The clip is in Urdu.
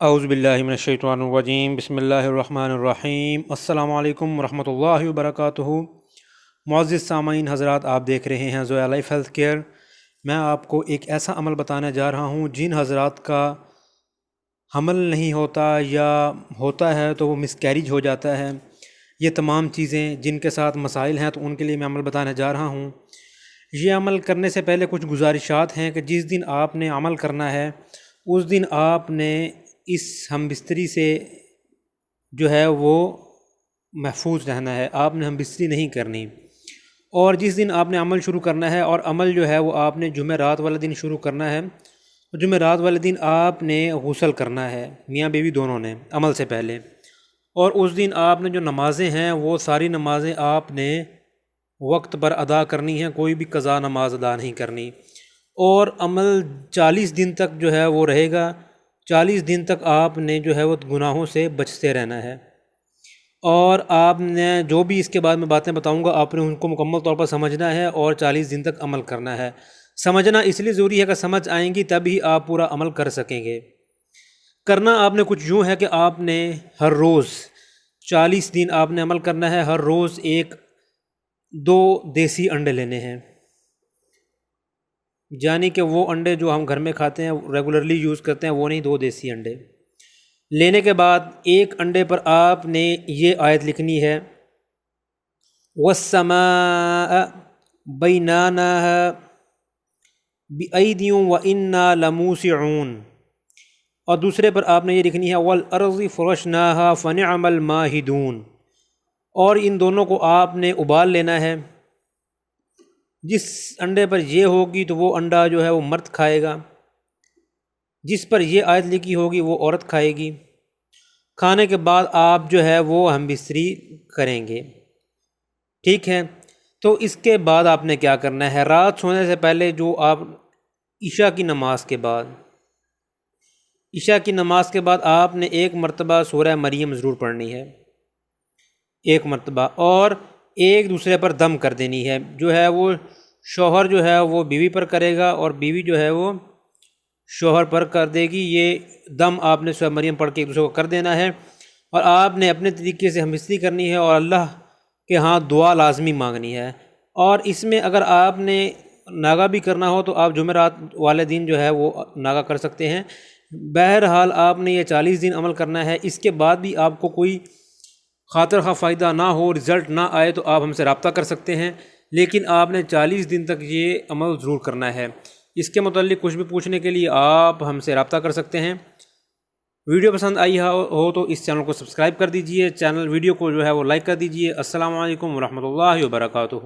اعوذ باللہ من الشیطان الرجیم، بسم اللہ الرحمن الرحیم۔ السلام علیکم ورحمۃ اللہ وبرکاتہ۔ معزز سامعین حضرات، آپ دیکھ رہے ہیں زویا لائف ہیلتھ کیئر۔ میں آپ کو ایک ایسا عمل بتانے جا رہا ہوں جن حضرات کا حمل نہیں ہوتا یا ہوتا ہے تو وہ مسکیریج ہو جاتا ہے۔ یہ تمام چیزیں جن کے ساتھ مسائل ہیں تو ان کے لیے میں عمل بتانے جا رہا ہوں۔ یہ عمل کرنے سے پہلے کچھ گزارشات ہیں کہ جس دن آپ نے عمل کرنا ہے اس دن آپ نے اس ہم بستری سے جو ہے وہ محفوظ رہنا ہے، آپ نے ہم بستری نہیں کرنی۔ اور جس دن آپ نے عمل شروع کرنا ہے، اور عمل جو ہے وہ آپ نے جمعرات والے دن شروع کرنا ہے، جمعرات والے دن آپ نے غسل کرنا ہے، میاں بیوی دونوں نے عمل سے پہلے۔ اور اس دن آپ نے جو نمازیں ہیں وہ ساری نمازیں آپ نے وقت پر ادا کرنی ہیں، کوئی بھی قضا نماز ادا نہیں کرنی۔ اور عمل 40 دن تک جو ہے وہ رہے گا۔ 40 دن تک آپ نے جو ہے وہ گناہوں سے بچتے رہنا ہے۔ اور آپ نے جو بھی اس کے بعد میں باتیں بتاؤں گا آپ نے ان کو مکمل طور پر سمجھنا ہے اور 40 دن تک عمل کرنا ہے۔ سمجھنا اس لیے ضروری ہے کہ سمجھ آئیں گی تب ہی آپ پورا عمل کر سکیں گے۔ کرنا آپ نے کچھ یوں ہے کہ آپ نے ہر روز 40 دن آپ نے عمل کرنا ہے، ہر روز 2 دیسی انڈے لینے ہیں، یعنی کہ وہ انڈے جو ہم گھر میں کھاتے ہیں ریگولرلی یوز کرتے ہیں وہ نہیں، 2 دیسی انڈے لینے کے بعد ایک انڈے پر آپ نے یہ آیت لکھنی ہے، وَالسَّمَاءَ بَيْنَانَاهَا بِأَيْدٍ وَإِنَّا لَمُوسِعُونَ، اور دوسرے پر آپ نے یہ لکھنی ہے وَالْأَرْضِ فَرَشْنَاهَا فَنِعْمَ الْمَاهِدُونَ، اور ان دونوں کو آپ نے ابال لینا ہے۔ جس انڈے پر یہ ہوگی تو وہ انڈا جو ہے وہ مرد کھائے گا، جس پر یہ آیت لکھی ہوگی وہ عورت کھائے گی۔ کھانے کے بعد آپ جو ہے وہ ہم بستری کریں گے، ٹھیک ہے؟ تو اس کے بعد آپ نے کیا کرنا ہے، رات سونے سے پہلے جو آپ عشاء کی نماز کے بعد آپ نے 1 مرتبہ سورہ مریم ضرور پڑھنی ہے، 1 مرتبہ، اور ایک دوسرے پر دم کر دینی ہے۔ جو ہے وہ شوہر جو ہے وہ بیوی پر کرے گا اور بیوی جو ہے وہ شوہر پر کر دے گی۔ یہ دم آپ نے سورہ مریم پڑھ کے ایک دوسرے کو کر دینا ہے، اور آپ نے اپنے طریقے سے ہمبستری کرنی ہے اور اللہ کے ہاں دعا لازمی مانگنی ہے۔ اور اس میں اگر آپ نے ناغہ بھی کرنا ہو تو آپ جمعرات والے دن جو ہے وہ ناغہ کر سکتے ہیں۔ بہرحال آپ نے یہ 40 دن عمل کرنا ہے۔ اس کے بعد بھی آپ کو کوئی خاطر خواہ فائدہ نہ ہو، رزلٹ نہ آئے تو آپ ہم سے رابطہ کر سکتے ہیں، لیکن آپ نے 40 دن تک یہ عمل ضرور کرنا ہے۔ اس کے متعلق کچھ بھی پوچھنے کے لیے آپ ہم سے رابطہ کر سکتے ہیں۔ ویڈیو پسند آئی ہو تو اس چینل کو سبسکرائب کر دیجئے، ویڈیو کو جو ہے وہ لائک کر دیجئے۔ السلام علیکم ورحمۃ اللہ وبرکاتہ۔